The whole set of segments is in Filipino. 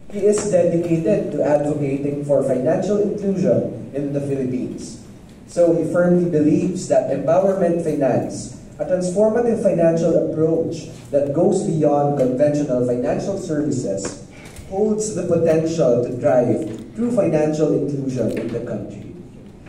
He is dedicated to advocating for financial inclusion in the Philippines. So he firmly believes that empowerment finance, a transformative financial approach that goes beyond conventional financial services, holds the potential to drive true financial inclusion in the country.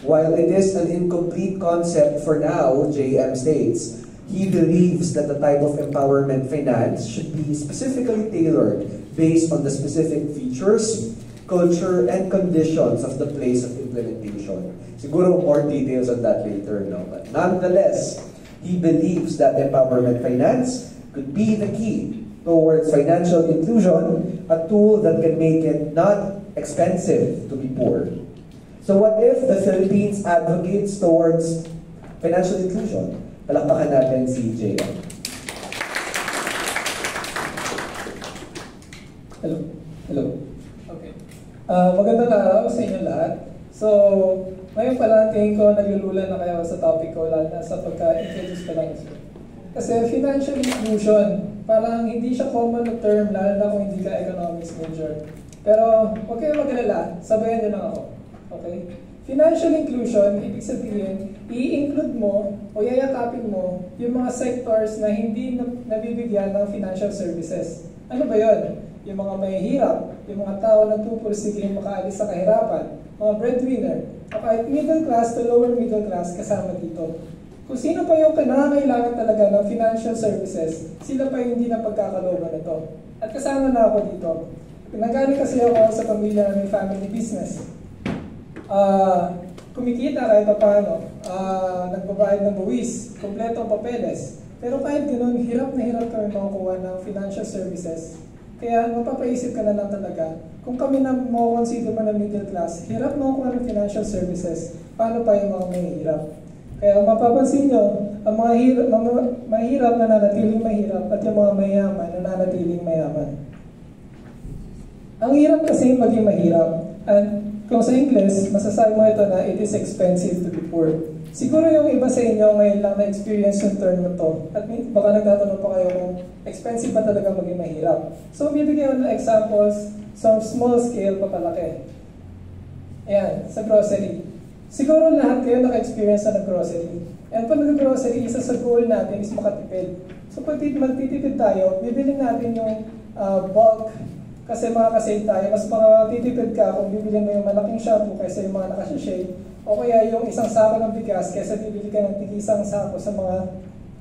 While it is an incomplete concept for now, JM states, he believes that the type of empowerment finance should be specifically tailored based on the specific features, culture, and conditions of the place of implementation. Siguro more details on that later, no? But nonetheless, he believes that empowerment finance could be the key towards financial inclusion, a tool that can make it not expensive to be poor. So what if the Philippines advocates towards financial inclusion? Palakpakan natin si JM. Hello. Hello. Okay. Magandang araw sa inyo lahat. So, ngayon pala tingin ko naglululan na kayo sa topic ko, lalo na sa pagka-introduce pa lang ito. Kasi financial inclusion, parang hindi siya common na term, lalo na kung hindi ka economics major. Pero, huwag kayo mag-alala, sabayan niyo lang ako. Okay? Financial inclusion, ibig sabihin, i-include mo o yayakapin mo yung mga sectors na hindi nabibigyan ng financial services. Ano ba yun? Yung mga mahihirap, yung mga tao na pupursiging makaalis sa kahirapan, mga breadwinner, o kahit middle class to lower middle class kasama dito. Kung sino pa yung kinakailangan talaga ng financial services, sila pa yung hindi na pagkakalooban nito. At kasama na ako dito. Nagaling kasi ako sa pamilya na may family business. Kumikita kahit pa paano, nagbabayad ng buwis, kompleto ang papeles. Pero kahit ganoon, hirap na hirap kami makakuha ng financial services. Kaya mapapaisip ka na lang talaga, kung kami na consider mo na middle class, hirap makakuha ng financial services, paano pa yung mga mahihirap? Kaya mapapansin nyo, ang mga mahirap na nanatiling mahirap at yung mga mayaman na nanatiling mayaman. Ang hirap kasi maging mahirap. And kung sa English, masasabi mo ito na it is expensive to be poor. Siguro yung iba sa inyo ngayon lang na-experience yung term na to. At baka nagtatanong pa kayo kung expensive ba talaga maging mahirap. So, bibigyan ko ng examples sa small scale papalaki. Ayan, sa grocery. Siguro lahat kayo naka-experience na ng grocery. And pag nag-grocery, isa sa goal natin is makatipid. So, pag magtitipid tayo, bibili natin yung bulk. Kasi makakasave tayo, mas makatitipid ka kung bibili mo yung malaking shampoo kaysa yung mga nakasashay, o kaya yung isang sako ng bigas kaysa bibili ka ng tig-isang sako sa mga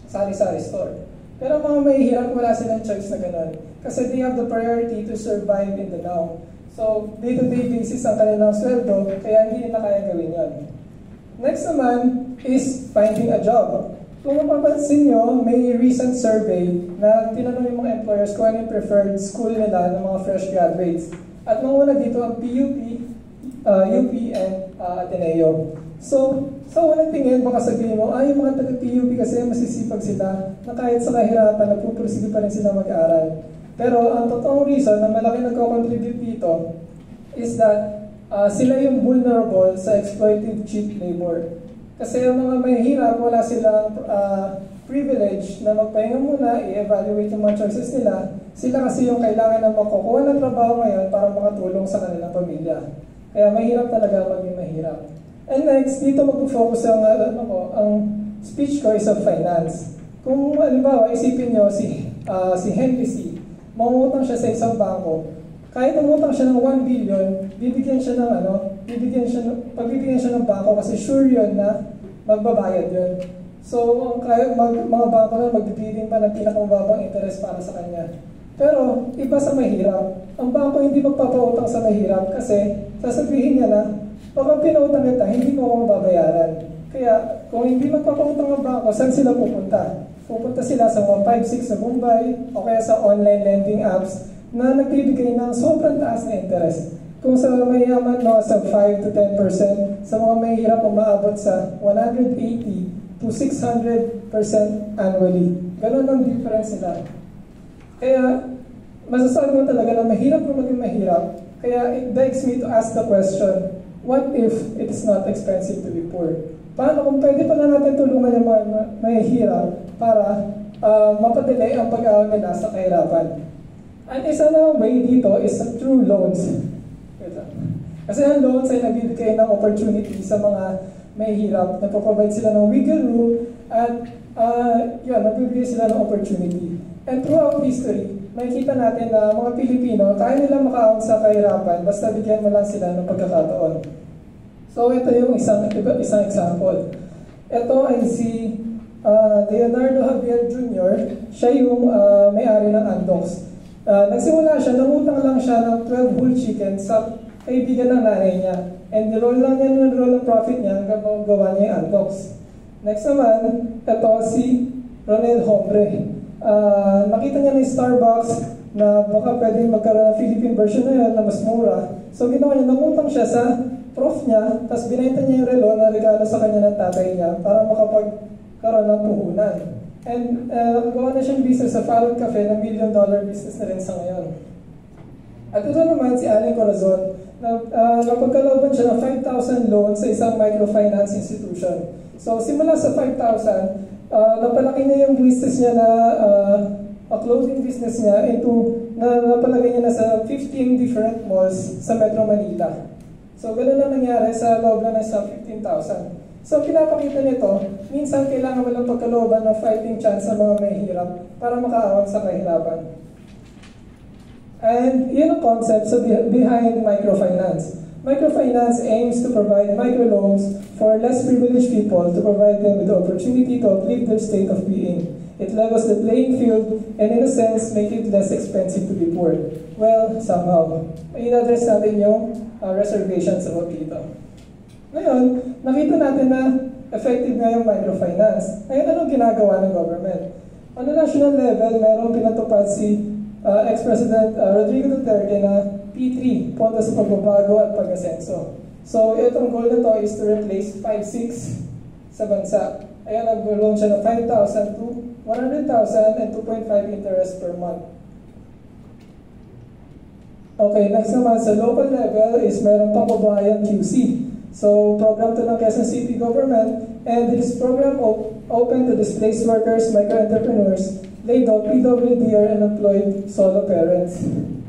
sari-sari store. Pero mga mahihirap, wala silang choice na gano'n. Kasi they have the priority to survive in the now. So, day-to-day basis ang kanilang sweldo, kaya hindi nila kaya gawin yun. Next naman is finding a job. Kung mapapansin nyo, may recent survey na tinanong yung mga employers kung ano yung preferred school nila ng mga fresh graduates. At manguna dito ang PUP, UP, and Ateneo. So, sa unang tingin, baka sabihin mo, yung mga taga-PUP kasi masisipag sila na kahit sa kahirapan, nagpupursige pa rin sila mag-aaral. Pero ang totoong reason na malaki nagko-contribute dito is that sila yung vulnerable sa exploitative cheap labor. Kasi ang mga mahihirap, wala silang privilege na magpahinga muna, i-evaluate yung mga choices nila. Sila kasi yung kailangan na makukuha ng trabaho ngayon para makatulong sa kanilang pamilya. Kaya mahirap talaga maging mahirap. And next, dito mag-focus ang speech ko is of finance. Kung halimbawa, isipin nyo si Henry C. Mangungutang siya sa isang bangko. Kahit umutang siya ng 1 billion, bibigyan siya ng bangko kasi sure yun na magbabayad yun. So, mga bangko na magbibiling pa ng pinakamababang interest para sa kanya. Pero, iba sa mahirap. Ang bangko hindi magpapautang sa mahirap kasi sasabihin niya na, pag pinautang kita, hindi ko ako mababayaran. Kaya, kung hindi magpapautang ang bangko, saan sila pupunta? Pupunta sila sa 156 sa Mumbai o kaya sa online lending apps na nagbibigay ng sobrang taas na interest. Kung sa mayaman, sa 5 to 10%, sa mga mahihirap umaabot sa 180 to 600% annually. Ganon ang difference nila. Kaya, masasabi mo talaga na mahirap na maging mahirap. Kaya it begs me to ask the question, what if it is not expensive to be poor? Paano kung pwede pala natin tulungan yung mga mahihirap para mapadelay ang pag-aaral nila sa kahirapan? At isa na way dito is through loans. Kasi ang loans ay nagbibigay ng opportunity sa mga may hirap. Nagpo-provide sila ng wiggle room at nagbibigay sila ng opportunity. And throughout history, makikita natin na mga Pilipino, kaya nila makaahon sa kahirapan basta bigyan mo lang sila ng pagkakataon. So ito yung isang example. Ito ay si Leonardo Javier Jr. Siya yung may-ari ng Andox. Nagsimula siya, nangutang lang siya ng 12 whole chicken sa kaibigan ng nanay niya. And niroll lang niya ng profit niya hanggang gawa niya yung Andox. Next naman, ito si Ronel Hombre. Nakita niya ng Starbucks na baka pwedeng magkaroon ng Philippine version na yun na mas mura. So ginawa niya, nangutang siya sa prof niya, tapos binenta niya yung relo na regalo sa kanya ng tatay niya para makapagkaroon ng puhunan. And gawa na siyang business sa Fallon Cafe na $1 million business na rin sa ngayon. At ito naman si Allen Corazon, napagkalooban siya ng 5,000 loan sa isang microfinance institution. So simula sa 5,000, napalaki niya yung business niya na clothing business niya into napalagay niya na sa 15 different malls sa Metro Manila. So ganun lang nangyari sa loob na sa 15,000. So pinapakita nito, minsan kailangan mo lang pagkalooban ng fighting chance sa mga mahihirap para makaahon sa kahirapan. And yun ang concept behind microfinance. Microfinance aims to provide microloans for less privileged people to provide them with the opportunity to uplift their state of being. It levels the playing field and in a sense make it less expensive to be poor. Well, somehow. I-address natin yung reservations about dito. Ngayon, nakita natin na effective nga yung microfinance. Ngayon, anong ginagawa ng government? On the national level, mayroong pinatupad si ex-President Rodrigo Duterte na P3, Pondo sa Pagbabago at Pag-asenso. So, itong goal na to is to replace 5-6 sa bansa. Ayan, nag-loan siya ng 5,000 to 100,000 and 2.5 interest per month. Okay, next naman sa local level is meron pang Kababayan QC. So, program to ng Quezon City government, and this program open to displaced workers, micro-entrepreneurs, laid out PWDR and employed solo parents.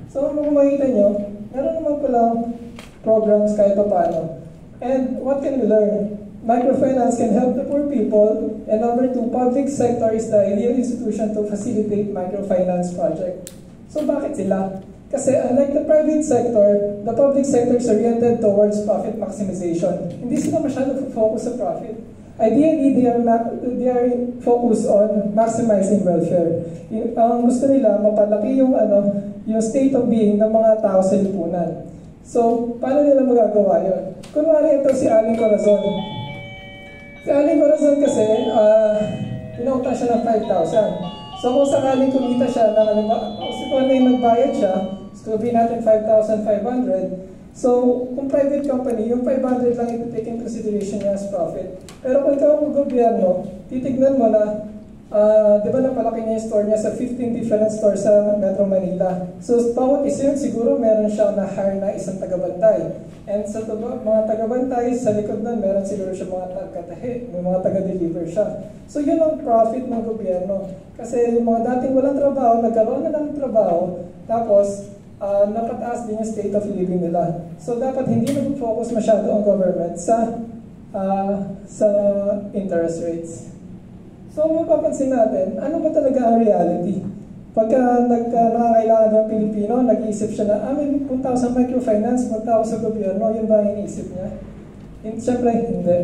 So, kung makikita nyo, meron naman palang programs kahit pa paano. And what can we learn? Microfinance can help the poor people, and number 2, public sector is the ideal institution to facilitate microfinance project. So, bakit sila? Kasi unlike the private sector, the public sector is oriented towards profit maximization. Hindi sila masyado focus sa profit. Ideally, they are focused on maximizing welfare. Ang gusto nila, mapalaki yung state of being ng mga tao sa lipunan. So, paano nila magagawa yun? Kunwari ito si Allen Corazon. Si Allen Corazon kasi, pinautang siya ng 5,000. So, kung sakaling kumita siya, kung nagbayad siya, sabihin natin 5,500. So, kung private company, yung 500 lang ito-take in consideration niya as profit. Pero kung ikaw ang gobyerno, titignan mo na, di ba napalaki niya yung store niya sa 15 different stores sa Metro Manila. So, bawat isa yun, siguro meron siya na-hire na isang tagabantay. And sa mga tagabantay, sa likod nun, meron siguro siya mga taga-tahi, may mga taga-deliver siya. So, yun ang profit ng gobyerno. Kasi yung mga dating walang trabaho, nagkaroon na ng trabaho, tapos, napataas din yung state of living nila. So, dapat hindi mag-focus masyado ang government sa interest rates. So, mapapansin natin, ano ba talaga ang reality? Pagka nakakailangan ng Pilipino, nag-iisip siya na, may punta ako sa microfinance, punta ako sa gobyerno, yun ba ang iniisip niya? Siyempre, hindi.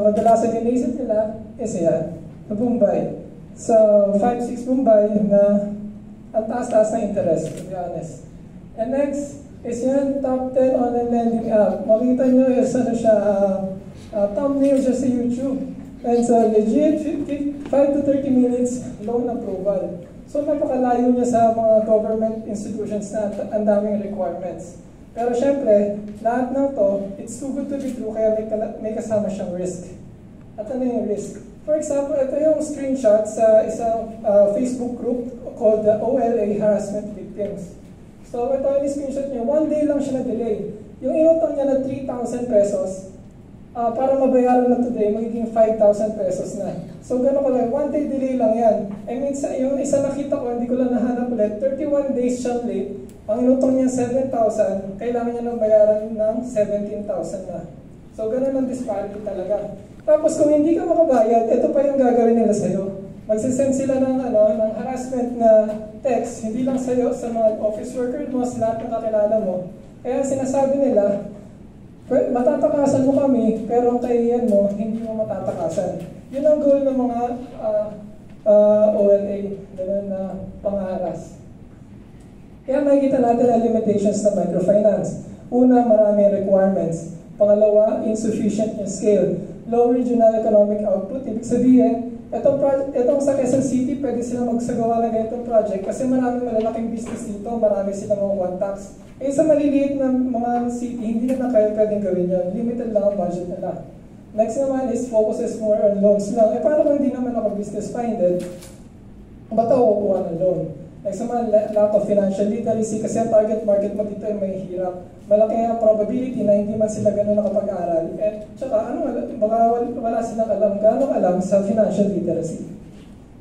Kadalasan iniisip nila, yan, sa Mumbai. Sa 5-6 Mumbai na ang taas-taas na interest, to be honest. And next is yan, top 10 online lending app. Makita nyo, thumbnail siya sa YouTube. And so, legit, 5 to 30 minutes loan approval. So, napakalayo niya sa mga government institutions na ang daming requirements. Pero syempre, lahat ng to, it's too good to be true, kaya may kasama siyang risk. At ano yung risk? For example, ito yung screenshot sa isang Facebook group called the OLA Harassment Victims. So, ito yung screenshot niya. 1 day lang siya na-delay. Yung inutang niya na 3,000 pesos, para mabayaran na today, magiging 5,000 pesos na. So gano'n ko lang, 1 day delay lang yan. I mean, yung isa nakita ko, hindi ko lang nahanap ulit, 31 days siyang late. Ang inutong niya 7,000, kailangan niya nang bayaran ng 17,000 na. So gano'n ang disparity talaga. Tapos kung hindi ka makabayad, ito pa yung gagawin nila sa'yo. Magsisend sila ng harassment na text, hindi lang sa'yo, sa mga office worker mo, sa lahat ng kakilala mo. Kaya sinasabi nila, matatakasan mo kami, pero ang kahihiyan mo, hindi mo matatakasan. Yun ang goal ng mga OLA, gano'n na pangaras. Kaya makikita natin ang limitations ng microfinance. Una, maraming requirements. Pangalawa, insufficient yung scale. Low regional economic output, ibig sabihin, itong sa Quezon City, pwede sila magsagawa ng ganitong project kasi maraming malalaking business dito, marami silang mga one tax. Eh sa maliliit na mga city, hindi na kaya pwedeng gawin yun. Limited lang ang budget nila. Next naman is focuses more on loans lang. Eh paano kung hindi naman ako business-minded? Ba't ako kukuha ng loan? Next naman, lack of financial literacy kasi ang target market mo dito ay may hirap. Malaki ang probability na hindi man sila gano'n nakapag-aral. At saka, baka wala silang gano'ng alam sa financial literacy.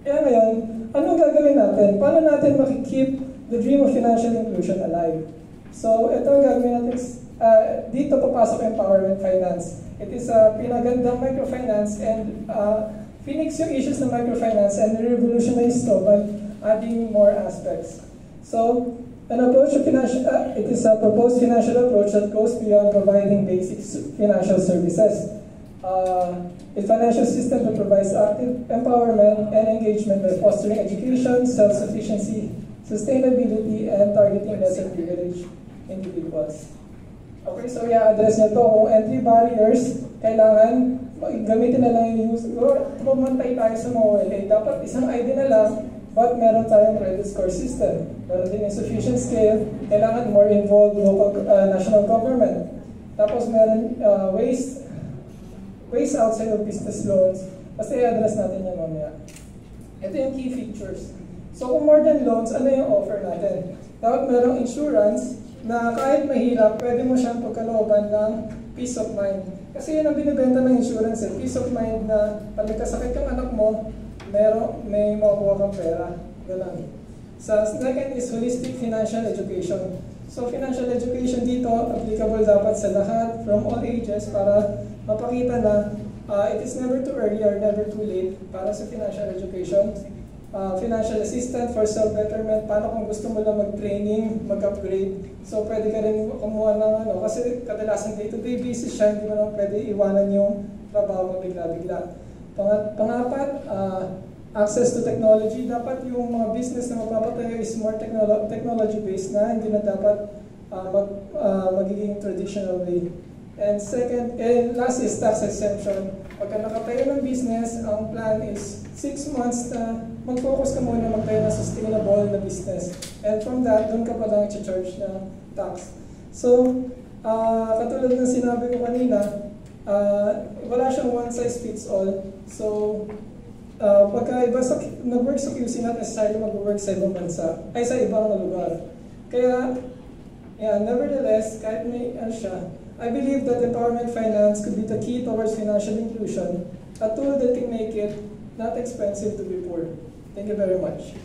Kaya ngayon, anong gagawin natin? Paano natin makikip the dream of financial inclusion alive? So, ito ang gagawin natin. Dito papasok empowerment finance. It is a pinagandang microfinance and Phoenix yung issues ng microfinance and revolutionize to by adding more aspects. So, an approach to financial, it is a proposed financial approach that goes beyond providing basic financial services. A financial system that provides active empowerment and engagement by fostering education, self-sufficiency, sustainability, and targeting lesser privileged individuals. Okay, so i-address nyo to kung entry barriers, kailangan gamitin na lang yung use, or pumantay tayo sa mga OLA. Dapat isang ID na lang, but meron tayong credit score system. Meron din insufficient scale, kailangan more involved local national government. Tapos meron ways outside of business loans. Basta i-address natin yan mamaya. Ito yung key features. So kung more than loans, ano yung offer natin? Dapat merong insurance na kahit mahirap, pwede mo siyang pagkalooban ng peace of mind. Kasi yun ang binibenta ng insurance, peace of mind na pag nagkasakit yung anak mo, may makukuha kang pera. Ganun. Sa second is holistic financial education. So financial education dito, applicable dapat sa lahat, from all ages, para mapakita na it is never too early or never too late para sa financial education. Financial assistance for self-betterment, paano kung gusto mo lang mag-training, mag-upgrade. So pwede ka rin kumuha ng kasi kadalasan day-to-day basis siya, hindi mo naman pwede iwanan yung trabaho mo bigla-bigla. Pangapat, access to technology. Dapat yung mga business na magpapatayo is more technology-based na, hindi na dapat magiging traditional way. And second, and last is tax exemption. Pagka nakatayo ng business, ang plan is 6 months na mag-focus ka muna magtayo ng sustainable na business. And from that, doon ka pa lang i-charge na tax. So, katulad ng sinabi ko kanina, wala siyang one size fits all. So, pagka iba nag-work sa QC, not necessarily mag-work sa ibang bansa, ay sa ibang lugar. Kaya, yeah, nevertheless, kahit may siya, I believe that empowerment finance could be the key towards financial inclusion, a tool that can make it not expensive to be poor. Thank you very much.